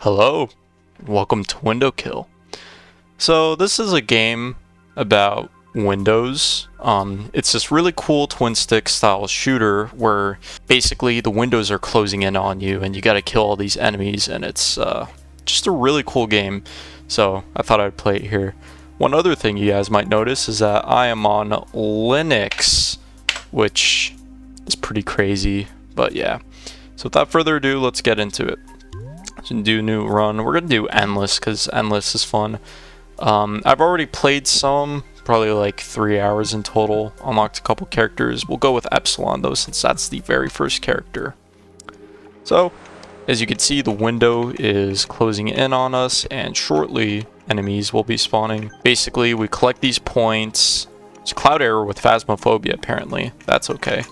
Hello, welcome to Windowkill. So this is a game about windows. It's this really cool twin stick style shooter where basically the windows are closing in on you and you gotta kill all these enemies, and it's just a really cool game. So I thought I'd play it here. One other thing you guys might notice is that I am on Linux, which is pretty crazy, but yeah. So without further ado, let's get into it. So do a new run. We're gonna do endless because endless is fun. I've already played some, probably like 3 hours in total. Unlocked a couple characters. We'll go with epsilon though, since that's the very first character. So, as you can see, the window is closing in on us, and shortly enemies will be spawning. Basically, we collect these points. It's a cloud error with phasmophobia apparently. That's okay.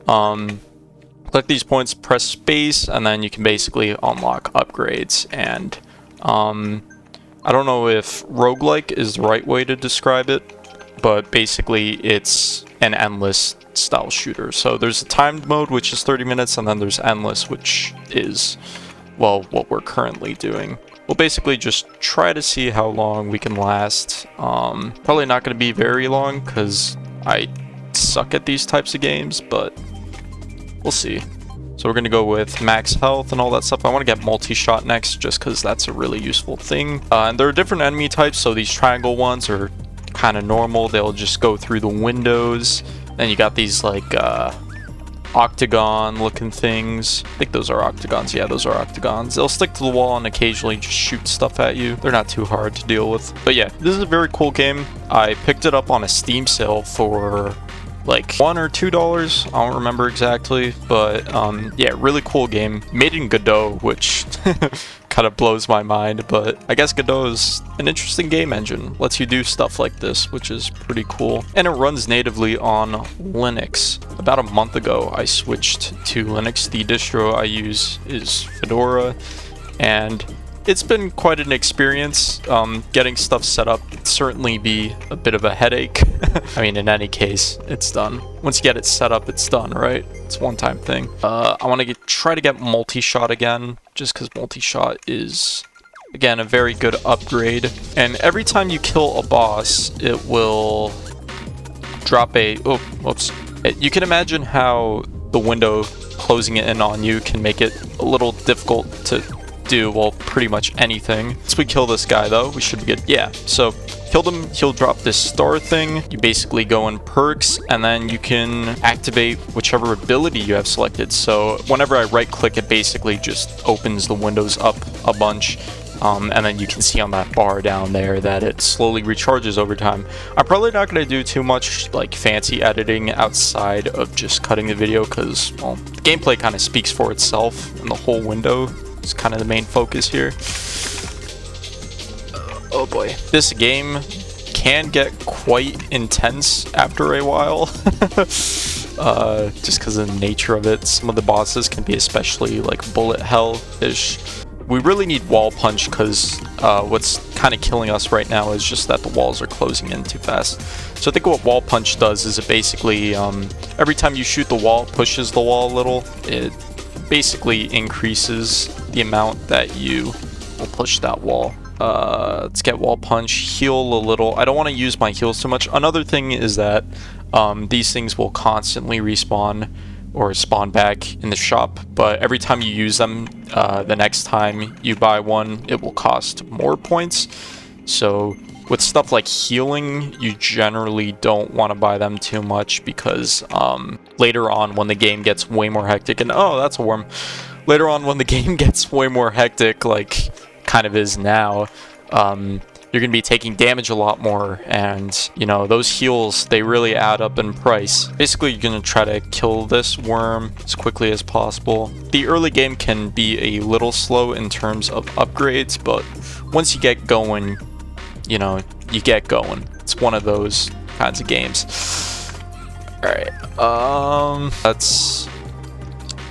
Collect these points, press space, and then you can basically unlock upgrades. And I don't know if roguelike is the right way to describe it, but basically it's an endless style shooter. So there's a timed mode, which is 30 minutes, and then there's endless, which is, well, what we're currently doing. We'll basically just try to see how long we can last. Probably not going to be very long, because I suck at these types of games, but we'll see. So we're going to go with max health and all that stuff. I want to get multi-shot next just because that's a really useful thing. And there are different enemy types, so these triangle ones are kind of normal. They'll just go through the windows. Then you got these like octagon looking things. I think those are octagons. Yeah, those are octagons. They'll stick to the wall and occasionally just shoot stuff at you. They're not too hard to deal with. But yeah, this is a very cool game. I picked it up on a Steam sale for like $1 or $2, I don't remember exactly, but yeah, really cool game. Made in Godot, which kind of blows my mind, but I guess Godot is an interesting game engine. Lets you do stuff like this, which is pretty cool. And it runs natively on Linux. About a month ago, I switched to Linux. The distro I use is Fedora, and it's been quite an experience. Getting stuff set up would certainly be a bit of a headache. I mean, in any case, it's done. Once you get it set up, it's done, right? It's a one-time thing. I want to try to get multi-shot again, just because multi-shot is, again, a very good upgrade. And every time you kill a boss, it will drop a... Oh, whoops. You can imagine how the window closing it in on you can make it a little difficult to do, well, pretty much anything. Once we kill this guy though, we should be good. Yeah, so killed him, he'll drop this star thing. You basically go in perks, and then you can activate whichever ability you have selected. So whenever I right click, it basically just opens the windows up a bunch. And then you can see on that bar down there that it slowly recharges over time. I'm probably not going to do too much like fancy editing outside of just cutting the video, because, well, the gameplay kind of speaks for itself, and the whole window is kind of the main focus here. Oh boy. This game can get quite intense after a while. Just because of the nature of it. Some of the bosses can be especially like bullet hell-ish. We really need wall punch because what's kind of killing us right now is just that the walls are closing in too fast. So I think what wall punch does is it basically, every time you shoot the wall, it pushes the wall a little. It basically increases the amount that you will push that wall. Let's get wall punch, heal a little. I don't want to use my heals too much. Another thing is that these things will constantly respawn or spawn back in the shop, but every time you use them, the next time you buy one, it will cost more points. So with stuff like healing, you generally don't want to buy them too much, because later on when the game gets way more hectic, and oh, that's a worm. Later on when the game gets way more hectic, like kind of is now, you're going to be taking damage a lot more, and, you know, those heals, they really add up in price. Basically, you're going to try to kill this worm as quickly as possible. The early game can be a little slow in terms of upgrades, but once you get going, you know, you get going. It's one of those kinds of games. Alright, let's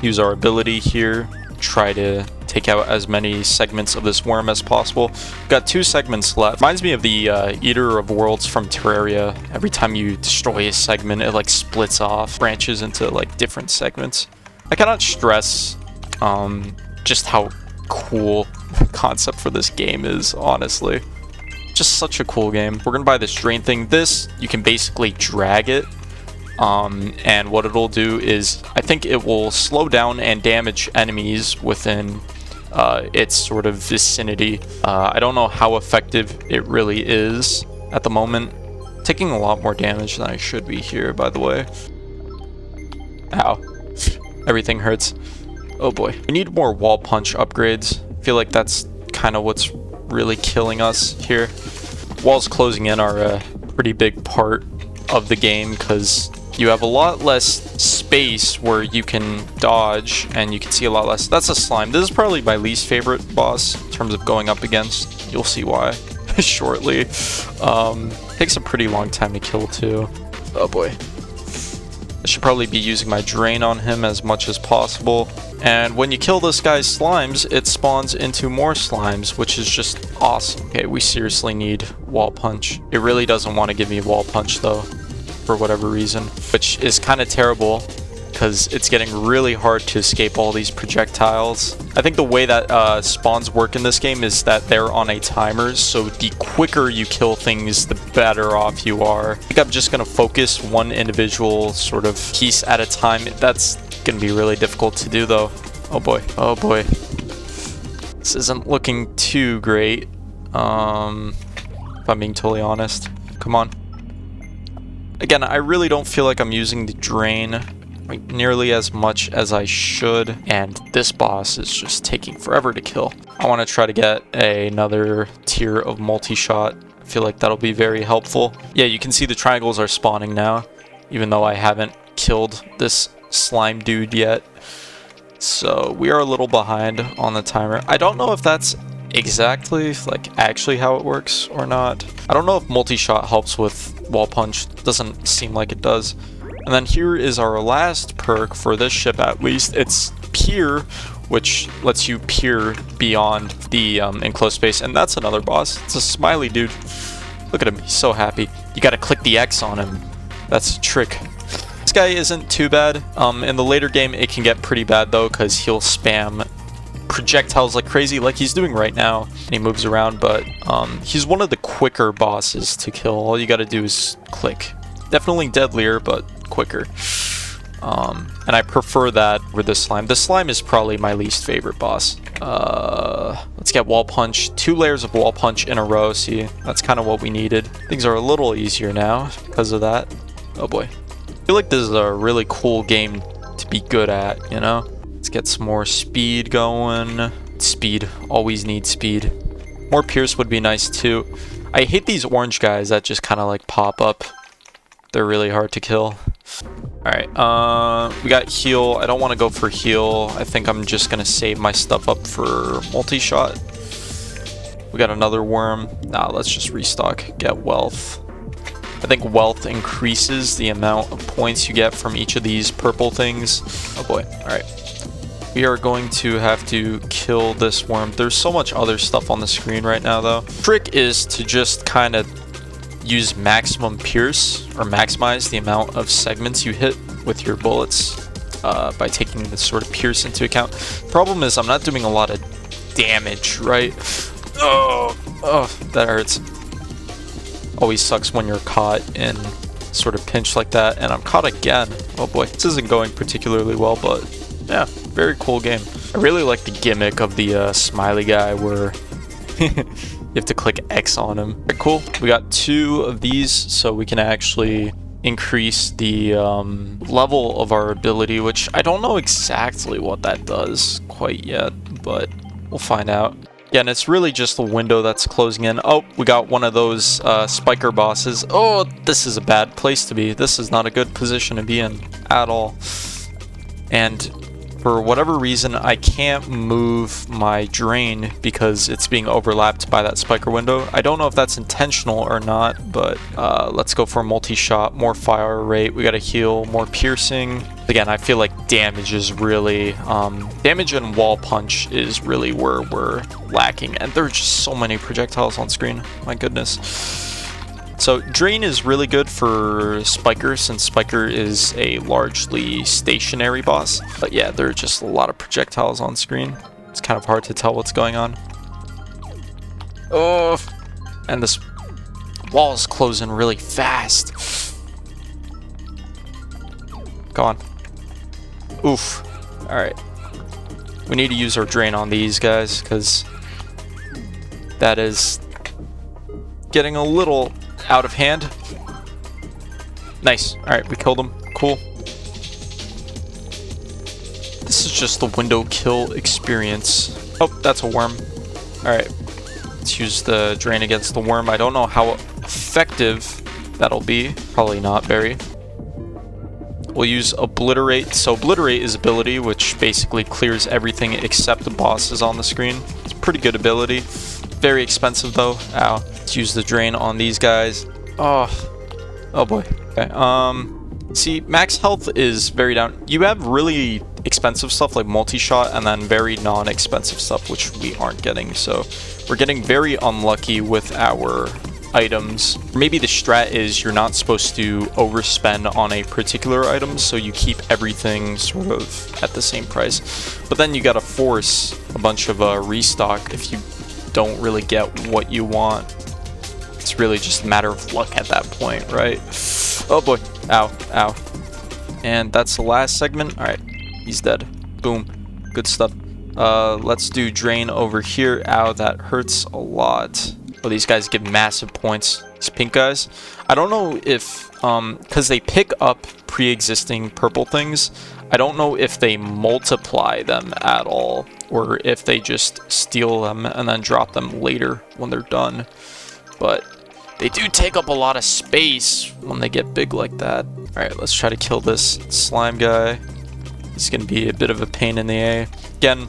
use our ability here. Try to take out as many segments of this worm as possible. Got 2 segments left. Reminds me of the Eater of Worlds from Terraria. Every time you destroy a segment, it like splits off, branches into like different segments. I cannot stress just how cool concept for this game is, honestly. Just such a cool game. We're gonna buy this drain thing. This, you can basically drag it. And what it'll do is, I think it will slow down and damage enemies within its sort of vicinity. I don't know how effective it really is at the moment. Taking a lot more damage than I should be here, by the way. Ow. Everything hurts. Oh boy. We need more wall punch upgrades. I feel like that's kind of what's really killing us here. Walls closing in are a pretty big part of the game because you have a lot less space where you can dodge and you can see a lot less. That's a slime. This is probably my least favorite boss in terms of going up against. You'll see why shortly. Takes a pretty long time to kill too. Oh boy. I should probably be using my drain on him as much as possible. And when you kill this guy's slimes, it spawns into more slimes, which is just awesome. Okay, we seriously need wall punch. It really doesn't want to give me wall punch though, for whatever reason, which is kind of terrible because it's getting really hard to escape all these projectiles. I think the way that spawns work in this game is that they're on a timer, so the quicker you kill things, the better off you are. I think I'm just going to focus one individual sort of piece at a time. That's going to be really difficult to do though. Oh boy. Oh boy. This isn't looking too great, if I'm being totally honest. Come on. Again, I really don't feel like I'm using the drain like nearly as much as I should, and this boss is just taking forever to kill. I want to try to get another tier of multi-shot. I feel like that'll be very helpful. Yeah, you can see the triangles are spawning now, even though I haven't killed this slime dude yet. So we are a little behind on the timer. I don't know if that's exactly like actually how it works or not. I don't know if multi-shot helps with wall punch. Doesn't seem like it does. And then here is our last perk for this ship, at least. It's peer, which lets you peer beyond the enclosed space. And that's another boss. It's a smiley dude. Look at him, he's so happy. You gotta click the X on him. That's a trick. This guy isn't too bad. In the later game it can get pretty bad though, because he'll spam projectiles like crazy, like he's doing right now, and he moves around, but he's one of the quicker bosses to kill. All you gotta do is click. Definitely deadlier, but quicker. And I prefer that with the slime. The slime is probably my least favorite boss. Let's get wall punch. 2 layers of wall punch in a row. See, that's kind of what we needed. Things are a little easier now because of that. Oh boy. I feel like this is a really cool game to be good at, you know? Let's get some more speed going. Speed. Always need speed. More pierce would be nice too. I hate these orange guys that just kind of like pop up. They're really hard to kill. Alright, we got heal. I don't want to go for heal. I think I'm just going to save my stuff up for multi-shot. We got another worm. Nah, let's just restock. Get wealth. I think wealth increases the amount of points you get from each of these purple things. Oh boy. Alright. We are going to have to kill this worm. There's so much other stuff on the screen right now, though. Trick is to just kind of use maximum pierce, or maximize the amount of segments you hit with your bullets by taking this sort of pierce into account. Problem is, I'm not doing a lot of damage, right? Oh, that hurts. Always sucks when you're caught in sort of pinch like that, and I'm caught again. Oh boy, this isn't going particularly well, but yeah, very cool game. I really like the gimmick of the smiley guy where you have to click X on him. Right, cool. We got 2 of these, so we can actually increase the level of our ability, which I don't know exactly what that does quite yet, but we'll find out. Yeah, and it's really just the window that's closing in. Oh, we got one of those spiker bosses. Oh, this is a bad place to be. This is not a good position to be in at all. And for whatever reason, I can't move my drain because it's being overlapped by that spiker window. I don't know if that's intentional or not, but let's go for a multi-shot, more fire rate. We gotta heal, more piercing. Again, I feel like damage is really... damage and wall punch is really where we're lacking. And there are just so many projectiles on screen. My goodness. So drain is really good for Spiker, since Spiker is a largely stationary boss. But yeah, there are just a lot of projectiles on screen. It's kind of hard to tell what's going on. Oh, and this wall is closing really fast. Go on. Oof. Alright. We need to use our drain on these guys, because that is getting a little out of hand. Nice. Alright, we killed him. Cool. This is just the Windowkill experience. Oh, that's a worm. Alright. Let's use the drain against the worm. I don't know how effective that'll be. Probably not very. We'll use Obliterate. So Obliterate is ability, which basically clears everything except the bosses on the screen. It's a pretty good ability. Very expensive though. Ow. Let's use the drain on these guys. Oh boy. Okay. See, max health is very down. You have really expensive stuff like multi-shot and then very non-expensive stuff, which we aren't getting. So we're getting very unlucky with our items. Maybe the strat is you're not supposed to overspend on a particular item, so you keep everything sort of at the same price. But then you gotta force a bunch of restock if you don't really get what you want. It's really just a matter of luck at that point, right? Oh boy. Ow. Ow. And that's the last segment. Alright. He's dead. Boom. Good stuff. Let's do drain over here. Ow, that hurts a lot. Oh, these guys give massive points. These pink guys. I don't know if, because they pick up pre-existing purple things, I don't know if they multiply them at all, or if they just steal them and then drop them later when they're done. But they do take up a lot of space when they get big like that. Alright, let's try to kill this slime guy. He's going to be a bit of a pain in the A. Again,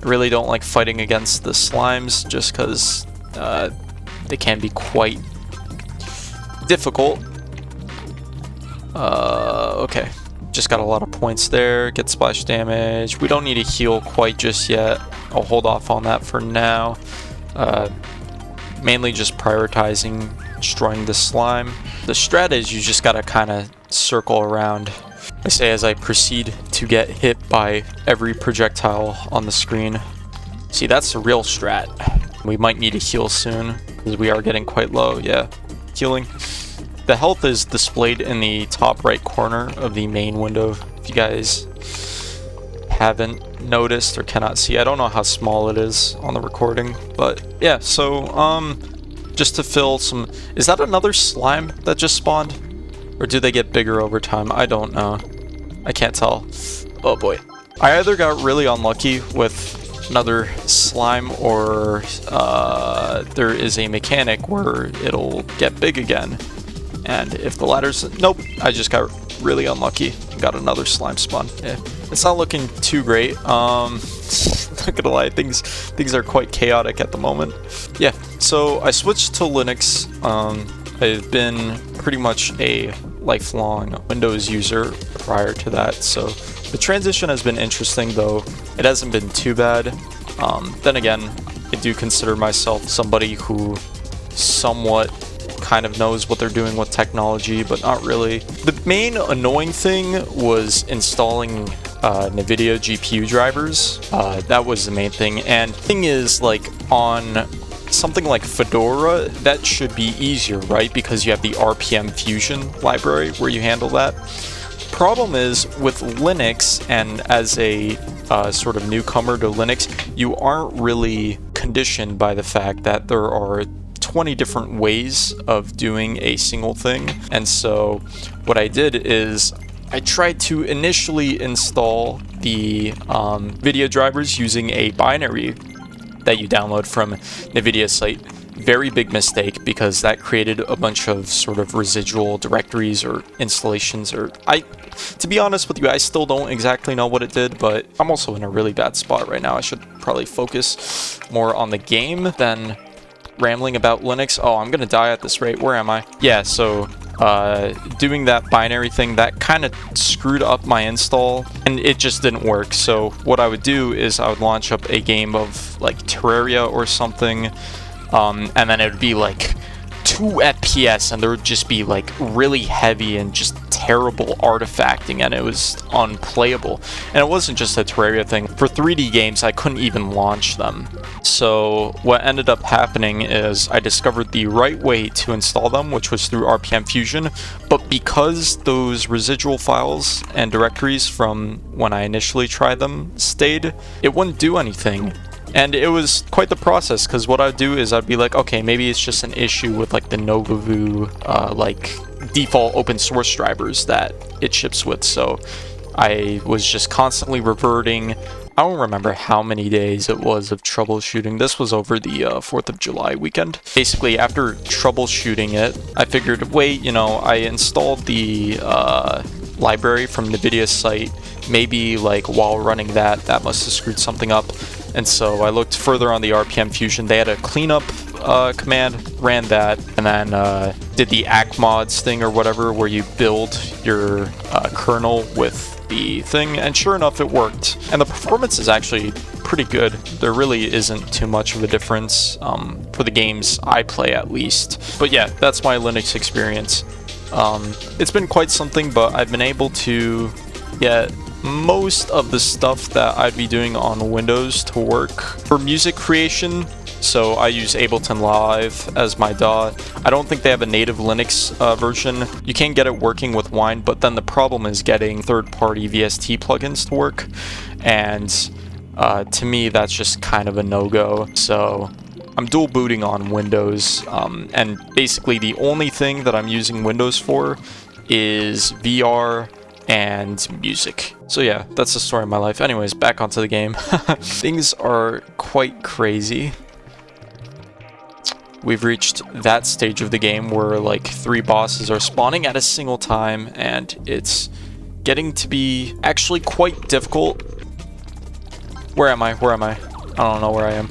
I really don't like fighting against the slimes just because they can be quite difficult. Okay. Just got a lot of points there. Get splash damage. We don't need to heal quite just yet. I'll hold off on that for now. Mainly just prioritizing destroying the slime. The strat is you just gotta kind of circle around. I say as I proceed to get hit by every projectile on the screen. See, that's the real strat. We might need to heal soon because we are getting quite low. Yeah, healing. The health is displayed in the top right corner of the main window. If you guys haven't noticed or cannot see, I don't know how small it is on the recording, but yeah. So just to fill some. Is that another slime that just spawned, or do they get bigger over time? I don't know. I can't tell. Oh boy. I either got really unlucky with another slime, or there is a mechanic where it'll get big again. And if the latter's... Nope, I just got really unlucky and got another slime spawn. Yeah, it's not looking too great. Not gonna lie, things are quite chaotic at the moment. Yeah, so I switched to Linux. I've been pretty much a lifelong Windows user prior to that, so the transition has been interesting, though it hasn't been too bad. Then again, I do consider myself somebody who somewhat kind of knows what they're doing with technology, but not really. The main annoying thing was installing NVIDIA GPU drivers. That was the main thing. And the thing is, like, on something like Fedora, that should be easier, right? Because you have the RPM Fusion library where you handle that. Problem is, with Linux, and as a sort of newcomer to Linux, you aren't really conditioned by the fact that there are 20 different ways of doing a single thing. And so what I did is I tried to initially install the video drivers using a binary that you download from NVIDIA's site. Very big mistake, because that created a bunch of sort of residual directories or installations, or to be honest with you, I still don't exactly know what it did, but I'm also in a really bad spot right now. I should probably focus more on the game than rambling about Linux. Oh, I'm gonna die at this rate. Where am I? Yeah, so doing that binary thing, that kind of screwed up my install, and it just didn't work. So what I would do is I would launch up a game of like Terraria or something, and then it would be like 2 FPS, and there would just be like really heavy and just terrible artifacting, and it was unplayable. And it wasn't just a Terraria thing. For 3D games, I couldn't even launch them. So what ended up happening is I discovered the right way to install them, which was through RPM Fusion. But because those residual files and directories from when I initially tried them stayed, it wouldn't do anything. And it was quite the process, because what I'd do is I'd be like, okay, maybe it's just an issue with like the Novavu like default open source drivers that it ships with. So I was just constantly reverting. I don't remember how many days it was of troubleshooting. This was over the 4th of July weekend. Basically, after troubleshooting it, I figured, wait, you know, I installed the library from NVIDIA's site. Maybe like while running that must have screwed something up. And so I looked further on the RPM Fusion. They had a cleanup command, ran that, and then did the acmods thing or whatever, where you build your kernel with the thing, and sure enough, it worked. And the performance is actually pretty good. There really isn't too much of a difference for the games I play, at least. But yeah, that's my Linux experience. It's been quite something, but I've been able to get most of the stuff that I'd be doing on Windows to work. For music creation, so I use Ableton Live as my DAW. I don't think they have a native Linux version. You can get it working with Wine, but then the problem is getting third-party VST plugins to work, and to me that's just kind of a no-go. So I'm dual booting on Windows, and basically the only thing that I'm using Windows for is VR and music. So yeah, that's the story of my life. Anyways, back onto the game. Things are quite crazy. We've reached that stage of the game where like 3 bosses are spawning at a single time, and it's getting to be actually quite difficult. Where am I? Where am I? I don't know where I am.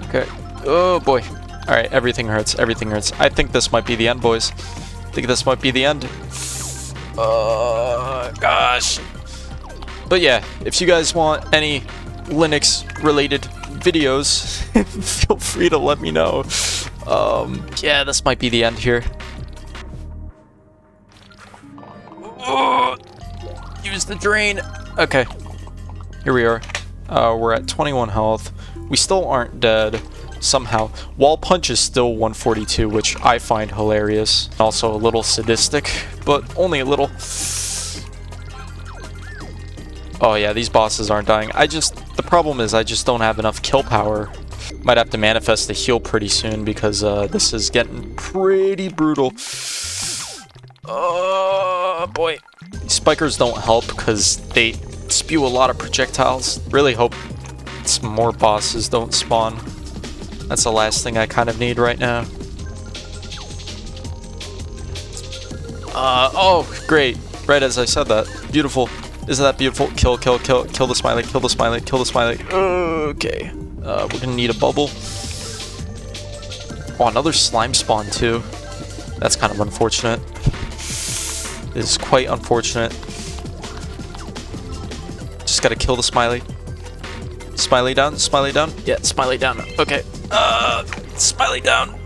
Okay. Oh boy. Alright, everything hurts. Everything hurts. I think this might be the end, boys. I think this might be the end. Gosh. But yeah, if you guys want any Linux related videos, feel free to let me know. Yeah, this might be the end here. Use the drain. Okay, here we are. We're at 21 health. We still aren't dead somehow. Wall punch is still 142, which I find hilarious. Also a little sadistic, but only a little. Oh yeah, these bosses aren't dying. The problem is I just don't have enough kill power. Might have to manifest the heal pretty soon, because this is getting pretty brutal. Oh boy. These spikers don't help because they spew a lot of projectiles. Really hope some more bosses don't spawn. That's the last thing I kind of need right now. Oh, great. Right as I said that. Beautiful. Isn't that beautiful? Kill, kill, kill, kill the smiley, kill the smiley, kill the smiley. Okay. We're gonna need a bubble. Oh, another slime spawn too. That's kind of unfortunate. It is quite unfortunate. Just gotta kill the smiley. Smiley down, smiley down. Yeah, smiley down. Okay. Smiley down.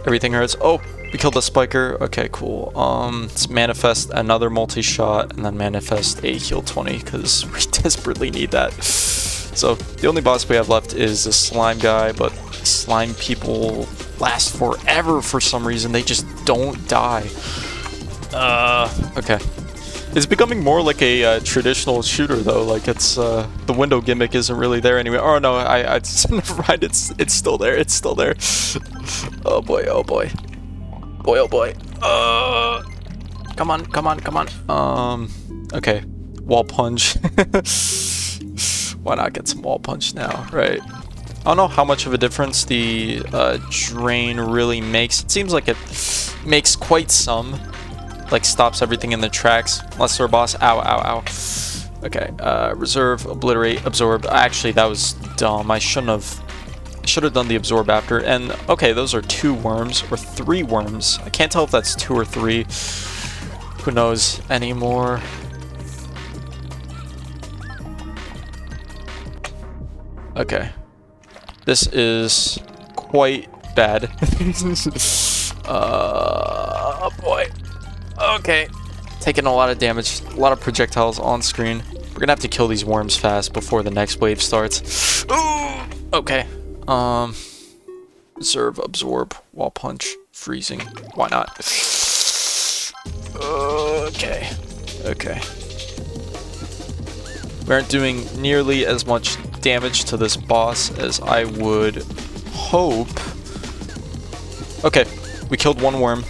Everything hurts. Oh, we killed the spiker. Okay, cool. Let's manifest another multi-shot and then manifest a heal 20 because we desperately need that. So the only boss we have left is the slime guy, but slime people last forever for some reason. They just don't die. Okay. It's becoming more like a traditional shooter though. Like it's the window gimmick isn't really there anyway. Oh no, I never mind. It's still there. It's still there. Oh boy. Oh boy. Boy. Oh boy. Come on. Come on. Come on. Okay. Wall punch. Why not get some wall punch now, right? I don't know how much of a difference the drain really makes. It seems like it makes quite some. Like stops everything in the tracks. Unless they're a boss. Ow, ow, ow. Okay. Reserve, obliterate, absorb. Actually, that was dumb. I should have done the absorb after. And okay, those are 2 worms or 3 worms. I can't tell if that's 2 or 3. Who knows anymore? Okay. This is quite bad. Oh boy. Okay. Taking a lot of damage, a lot of projectiles on screen. We're gonna have to kill these worms fast before the next wave starts. Ooh! Okay. Reserve, absorb, wall punch, freezing. Why not? Okay. Okay. We aren't doing nearly as much damage to this boss as I would hope. Okay, we killed one worm.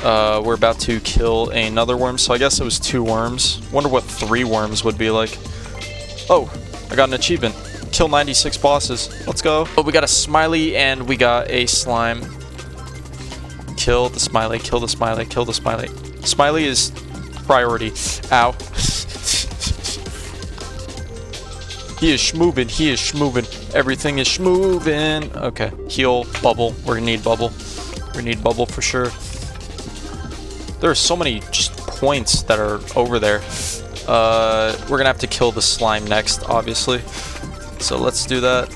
We're about to kill another worm, so I guess it was 2 worms. Wonder what 3 worms would be like. Oh, I got an achievement. Kill 96 bosses. Let's go. Oh, we got a smiley and we got a slime. Kill the smiley, kill the smiley, kill the smiley. Smiley is priority. Ow. He is schmoobin', he is schmoobin'. Everything is schmoobin'. Okay, heal, bubble. We're gonna need bubble. We need bubble for sure. There are so many just points that are over there. We're gonna have to kill the slime next, obviously. So let's do that.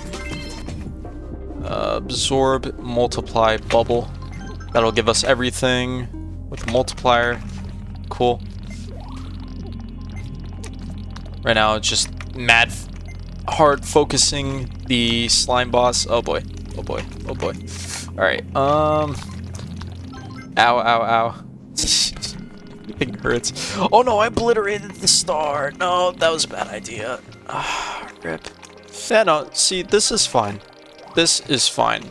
Absorb, multiply, bubble. That'll give us everything with a multiplier. Cool. Right now it's just mad hard focusing the slime boss. Oh boy. Oh boy. Oh boy. Alright. Ow, ow, ow. It hurts. Oh no, I obliterated the star. No, that was a bad idea. Rip. Yeah, no, see, this is fine. This is fine.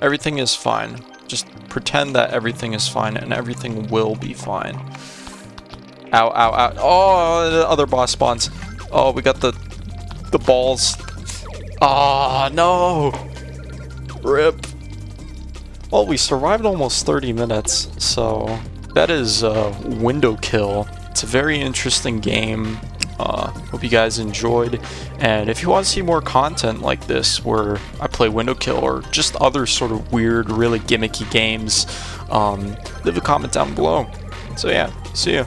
Everything is fine. Just pretend that everything is fine, and everything will be fine. Ow, ow, ow. Oh, the other boss spawns. Oh, we got the balls. Ah, no. Rip. Well, we survived almost 30 minutes, so that is Windowkill. It's a very interesting game. Hope you guys enjoyed, and if you want to see more content like this where I play Windowkill or just other sort of weird, really gimmicky games, leave a comment down below. So yeah, see ya.